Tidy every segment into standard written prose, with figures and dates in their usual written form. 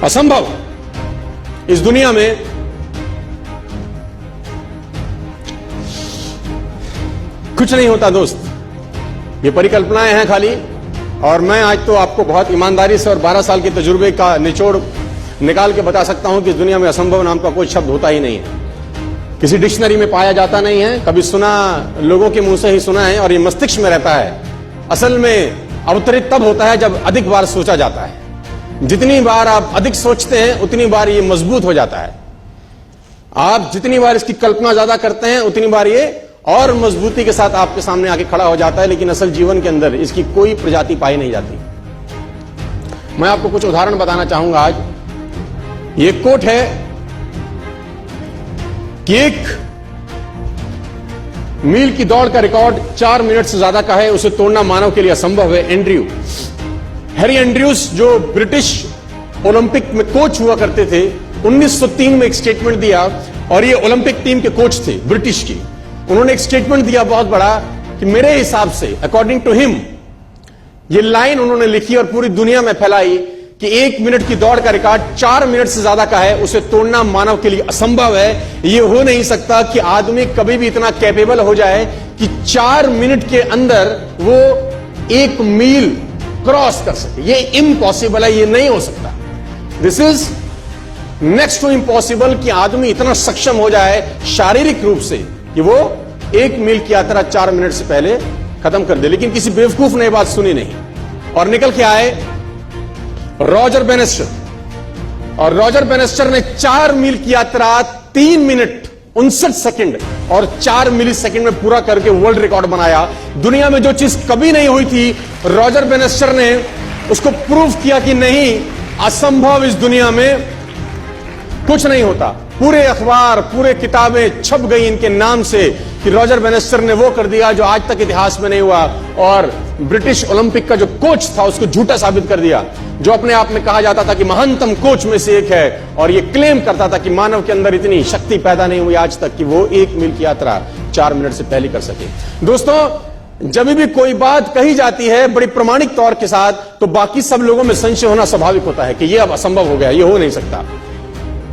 असंभव इस दुनिया में कुछ नहीं होता दोस्त, ये परिकल्पनाएं हैं खाली। और मैं आज तो आपको बहुत ईमानदारी से और 12 साल के तजुर्बे का निचोड़ निकाल के बता सकता हूं कि इस दुनिया में असंभव नाम का कोई शब्द होता ही नहीं है, किसी डिक्शनरी में पाया जाता नहीं है, कभी सुना लोगों के मुंह से ही सुना है और ये मस्तिष्क में रहता है। असल में अवतरित तब होता है जब अधिक बार सोचा जाता है। जितनी बार आप अधिक सोचते हैं उतनी बार ये मजबूत हो जाता है। आप जितनी बार इसकी कल्पना ज्यादा करते हैं उतनी बार ये और मजबूती के साथ आपके सामने आके खड़ा हो जाता है। लेकिन असल जीवन के अंदर इसकी कोई प्रजाति पाई नहीं जाती। मैं आपको कुछ उदाहरण बताना चाहूंगा आज। ये कोट है कि 1 मील की दौड़ का रिकॉर्ड 4 मिनट से ज्यादा का है, उसे तोड़ना मानव के लिए असंभव है। हैरी एंड्रयूज जो ब्रिटिश ओलंपिक में कोच हुआ करते थे, 1903 में एक स्टेटमेंट दिया, और ये ओलंपिक टीम के कोच थे ब्रिटिश की। उन्होंने एक स्टेटमेंट दिया बहुत बड़ा कि मेरे हिसाब से, अकॉर्डिंग टू हिम, ये लाइन उन्होंने लिखी और पूरी दुनिया में फैलाई कि 1 मिनट की दौड़ का रिकॉर्ड 4 मिनट से ज्यादा का है, उसे तोड़ना मानव के लिए असंभव है। यह हो नहीं सकता कि आदमी कभी भी इतना कैपेबल हो जाए कि 4 मिनट के अंदर वो 1 मील क्रॉस कर सके। ये इम्पॉसिबल है, ये नहीं हो सकता। This is next to impossible कि आदमी इतना सक्षम हो जाए शारीरिक रूप से कि वो 1 मील की यात्रा 4 मिनट से पहले खत्म कर दे। लेकिन किसी बेवकूफ ने बात सुनी नहीं और निकल के आए रॉजर बेनेस्टर। और रॉजर बेनेस्टर ने 4 मील की यात्रा 3 मिनट 59 सेकंड और 4 मिली सेकंड में पूरा करके वर्ल्ड रिकॉर्ड बनाया। दुनिया में जो चीज कभी नहीं हुई थी, रॉजर बेनेस्टर ने उसको प्रूव किया कि नहीं, असंभव इस दुनिया में कुछ नहीं होता। पूरे अखबार, पूरे किताबें छप गई इनके नाम से कि रॉजर बेनेस्टर ने वो कर दिया जो आज तक इतिहास में नहीं हुआ। और ब्रिटिश ओलंपिक का जो कोच था उसको झूठा साबित कर दिया, जो अपने आप में कहा जाता था कि महानतम कोच में से एक है, और ये क्लेम करता था कि मानव के अंदर इतनी शक्ति पैदा नहीं हुई आज तक कि वो 1 मील की यात्रा 4 मिनट से पहले कर सके। दोस्तों, जब भी कोई बात कही जाती है बड़ी प्रमाणिक तौर के साथ, तो बाकी सब लोगों में संशय होना स्वाभाविक होता है कि ये अब असंभव हो गया, ये हो नहीं सकता।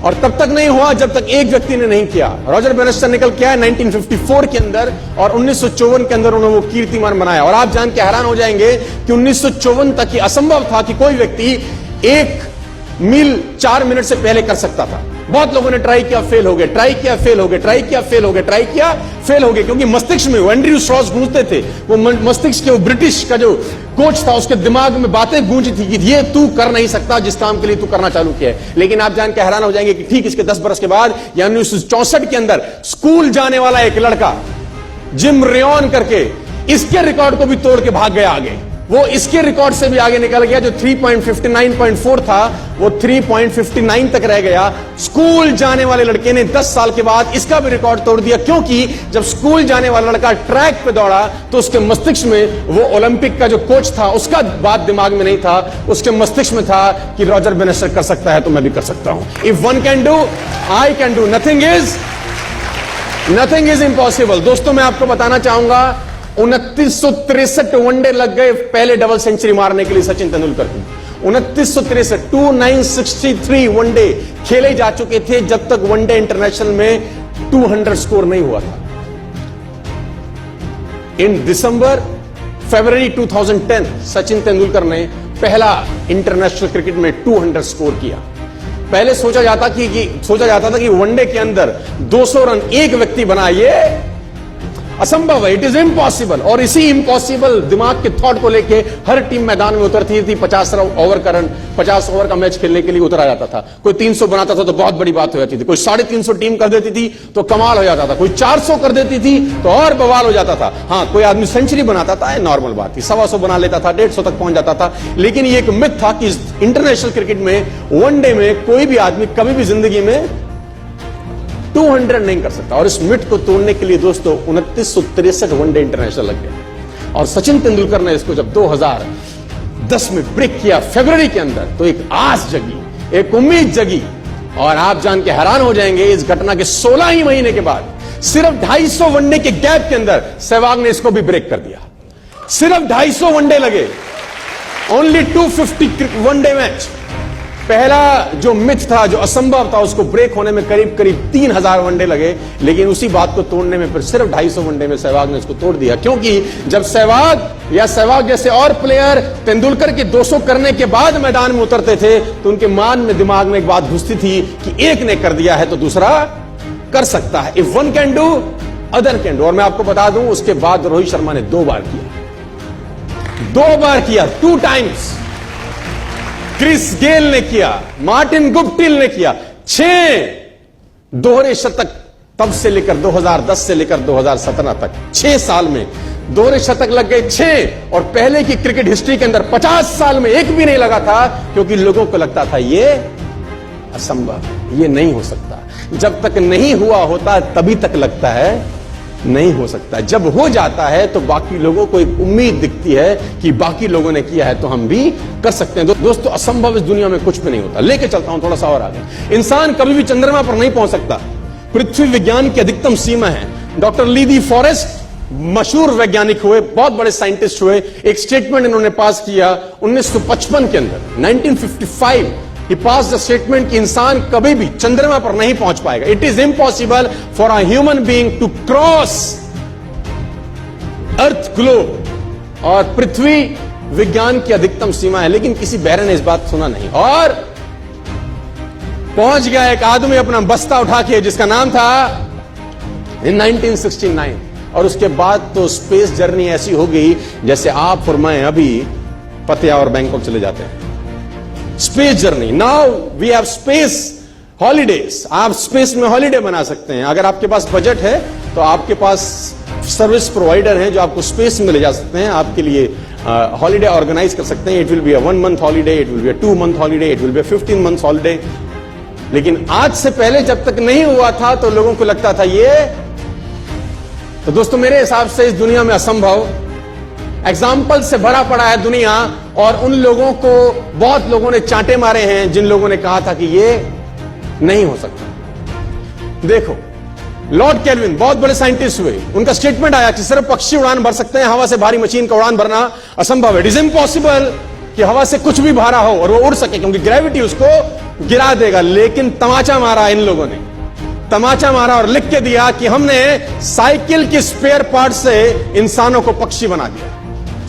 और तब तक नहीं हुआ जब तक एक व्यक्ति ने नहीं किया। रॉजर बेनेस्टर निकल के आया 1954 के अंदर, और 1954 के अंदर उन्होंने वो कीर्तिमान बनाया। और आप जान के हैरान हो जाएंगे कि 1954 तक ये असंभव था कि कोई व्यक्ति 1 मील 4 मिनट से पहले कर सकता था। बहुत लोगों ने ट्राई किया, फेल हो गए, ट्राई किया, फेल हो गए, ट्राई किया, फेल हो गए, ट्राई किया, फेल हो गए, क्योंकि मस्तिष्क में एंड्रयू स्ट्रॉस गूंजते थे। वो मस्तिष्क के, वो ब्रिटिश का जो कोच था, उसके दिमाग में बातें गूंजी थी कि ये तू कर नहीं सकता जिस काम के लिए तू करना चालू किया है। लेकिन आप जान के हैरान हो जाएंगे कि ठीक इसके 10 बरस के बाद, यानी 1964 के अंदर, स्कूल जाने वाला एक लड़का जिम रेयन करके इसके रिकॉर्ड को भी तोड़ के भाग गया आगे। वो इसके रिकॉर्ड से भी आगे निकल गया। जो 3.59.4 था वो 3.59 तक रह गया। स्कूल जाने वाले लड़के ने 10 साल के बाद इसका भी रिकॉर्ड तोड़ दिया, क्योंकि जब स्कूल जाने वाला लड़का ट्रैक पे दौड़ा तो उसके मस्तिष्क में वो ओलंपिक का जो कोच था उसका बात दिमाग में नहीं था, उसके मस्तिष्क में था कि रॉजर बेनेस्टर कर सकता है तो मैं भी कर सकता हूं। If one can do, I can do. Nothing is impossible. दोस्तों, मैं आपको बताना चाहूंगा, 2963 वनडे लग गए पहले डबल सेंचुरी मारने के लिए सचिन तेंदुलकर को। 2963 2963 वनडे खेले जा चुके थे जब तक वनडे इंटरनेशनल में 200 स्कोर नहीं हुआ था। इन फरवरी 2010 सचिन तेंदुलकर ने पहला इंटरनेशनल क्रिकेट में 200 स्कोर किया। पहले सोचा जाता था कि वनडे के अंदर 200 रन एक व्यक्ति बनाए, असंभव है, इट इज इम्पॉसिबल। और इसी इम्पॉसिबल दिमाग के थॉट को लेके हर टीम मैदान में उतरती थी। 50 ओवर का रन, 50 ओवर का मैच खेलने के लिए उतरा जाता था। कोई 300 बनाता था तो बहुत बड़ी बात हो जाती थी, कोई 350 टीम कर देती थी तो कमाल हो जाता था, कोई 400 कर देती थी तो और बवाल हो जाता था। हाँ, कोई आदमी सेंचुरी बनाता था, नॉर्मल बात थी, 125 बना लेता था, 150 तक पहुंच जाता था। लेकिन ये एक मिथ था कि इंटरनेशनल क्रिकेट में, वनडे में कोई भी आदमी कभी भी जिंदगी में 200 नहीं कर सकता। और इस मिथ को तोड़ने के लिए दोस्तों 2963 वनडे इंटरनेशनल लग गए। और सचिन तेंदुलकर ने इसको जब 2010 में ब्रेक किया फरवरी के अंदर, तो एक आस जगी, एक उम्मीद जगी। और आप जान के हैरान हो जाएंगे, इस घटना के 16 ही महीने के बाद, सिर्फ 250 वनडे के गैप के अंदर सहवाग ने इसको भी ब्रेक कर दिया। सिर्फ 250 वनडे लगे, ओनली 250 वनडे मैच, पहला जो मिथ था, जो असंभव था, उसको ब्रेक होने में करीब करीब 3000 वनडे लगे, लेकिन उसी बात को तोड़ने में फिर सिर्फ 250 वनडे में सहवाग ने उसको तोड़ दिया। क्योंकि जब सहवाग या सहवाग जैसे और प्लेयर तेंदुलकर के 200 करने के बाद मैदान में उतरते थे, तो उनके मान में, दिमाग में एक बात घुसती थी कि एक ने कर दिया है तो दूसरा कर सकता है। If one can do other can do. और मैं आपको बता दूं, उसके बाद रोहित शर्मा ने 2 बार किया, 2 टाइम्स। क्रिस गेल ने किया, मार्टिन गुप्टिल ने किया, 6 दोहरे शतक तब से लेकर 2010 से लेकर 2017 तक 6 साल में दोहरे शतक लग गए 6। और पहले की क्रिकेट हिस्ट्री के अंदर 50 साल में एक भी नहीं लगा था, क्योंकि लोगों को लगता था ये असंभव, ये नहीं हो सकता। जब तक नहीं हुआ होता तभी तक लगता है नहीं हो सकता। जब हो जाता है तो बाकी लोगों को एक उम्मीद दिखती है कि बाकी लोगों ने किया है तो हम भी कर सकते हैं। दोस्तों, असंभव इस दुनिया में कुछ भी नहीं होता। लेके चलता हूं थोड़ा सा और आगे। इंसान कभी भी चंद्रमा पर नहीं पहुंच सकता। पृथ्वी विज्ञान की अधिकतम सीमा है। डॉक्टर ली दी फॉरेस्ट मशहूर वैज्ञानिक हुए, बहुत बड़े साइंटिस्ट हुए। एक स्टेटमेंट इन्होंने पास किया 1955 के अंदर, 1955 He passed the statement कि इंसान कभी भी चंद्रमा पर नहीं पहुंच पाएगा। It is impossible for a human being to cross Earth globe। और पृथ्वी विज्ञान की अधिकतम सीमा है, लेकिन किसी बहरे ने इस बात सुना नहीं। और पहुंच गया एक आदमी अपना बस्ता उठा के, जिसका नाम था in 1969। और उसके बाद तो स्पेस जर्नी ऐसी हो गई जैसे आप और मैं अभी पतिया और बैंकॉक चले जाते हैं। Space journey, now we have space holidays. आप स्पेस में हॉलीडे बना सकते हैं। अगर आपके पास बजट है तो आपके पास सर्विस प्रोवाइडर हैं जो आपको स्पेस में ले जा सकते हैं, आपके लिए हॉलीडे ऑर्गेनाइज कर सकते हैं। It will be a 1 month holiday, it will be a 2 month holiday, it will be a 15 months holiday. लेकिन आज से पहले जब तक नहीं हुआ था तो लोगों को लगता था ये। तो दोस्तों, मेरे हिसाब से इस दुनिया में असंभव एग्जाम्पल से भरा पड़ा है दुनिया। और उन लोगों को बहुत लोगों ने चांटे मारे हैं जिन लोगों ने कहा था कि ये नहीं हो सकता। देखो, लॉर्ड केल्विन बहुत बड़े साइंटिस्ट हुए, उनका स्टेटमेंट आया कि सिर्फ पक्षी उड़ान भर सकते हैं, हवा से भारी मशीन का उड़ान भरना असंभव है। इट इज इम्पॉसिबल कि हवा से कुछ भी भारा हो और वो उड़ सके, क्योंकि ग्रेविटी उसको गिरा देगा। लेकिन तमाचा मारा इन लोगों ने, तमाचा मारा और लिख के दिया कि हमने साइकिल के स्पेयर पार्ट से इंसानों को पक्षी बना दिया।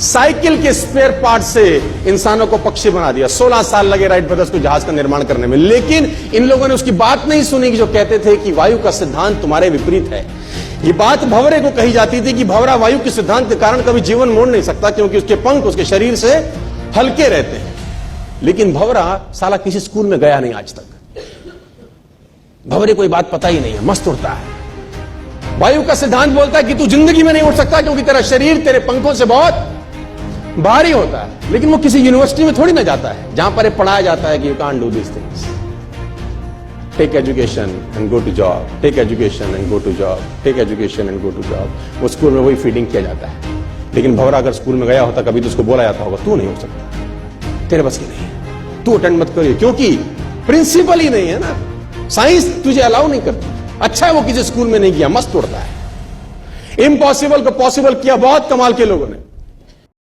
साइकिल के स्पेयर पार्ट से इंसानों को पक्षी बना दिया। 16 साल लगे राइट ब्रदर्स को जहाज का निर्माण करने में। लेकिन इन लोगों ने उसकी बात नहीं सुनी कि जो कहते थे कि वायु का सिद्धांत तुम्हारे विपरीत है। ये बात भंवरे को कही जाती थी कि भंवरा वायु के सिद्धांत के कारण कभी जीवन मोड़ नहीं सकता, क्योंकि उसके पंख उसके शरीर से हल्के रहते हैं। लेकिन भंवरा साला किसी स्कूल में गया नहीं आज तक। भंवरे को ये बात पता ही नहीं है, मस्त उड़ता है। वायु का सिद्धांत बोलता है कि तू जिंदगी में नहीं उड़ सकता, क्योंकि तेरा शरीर तेरे पंखों से बहुत भारी होता है। लेकिन वो किसी यूनिवर्सिटी में थोड़ी ना जाता है जहां पर पढ़ाया जाता है कि you can't do this things. Take education and go to job, take education and go to job, take education and go to job. वो स्कूल में वही फीडिंग किया जाता है। लेकिन भंवरा अगर स्कूल में गया होता कभी तो उसको बोला जाता होगा तू नहीं हो सकता, तेरे बस की नहीं है, तू अटेंड मत करिए, क्योंकि प्रिंसिपल ही नहीं है ना। साइंस तुझे अलाउ नहीं करती। अच्छा है वो किसी स्कूल में नहीं किया, मस्त उड़ता है। इम्पॉसिबल को पॉसिबल किया बहुत कमाल के लोगों ने।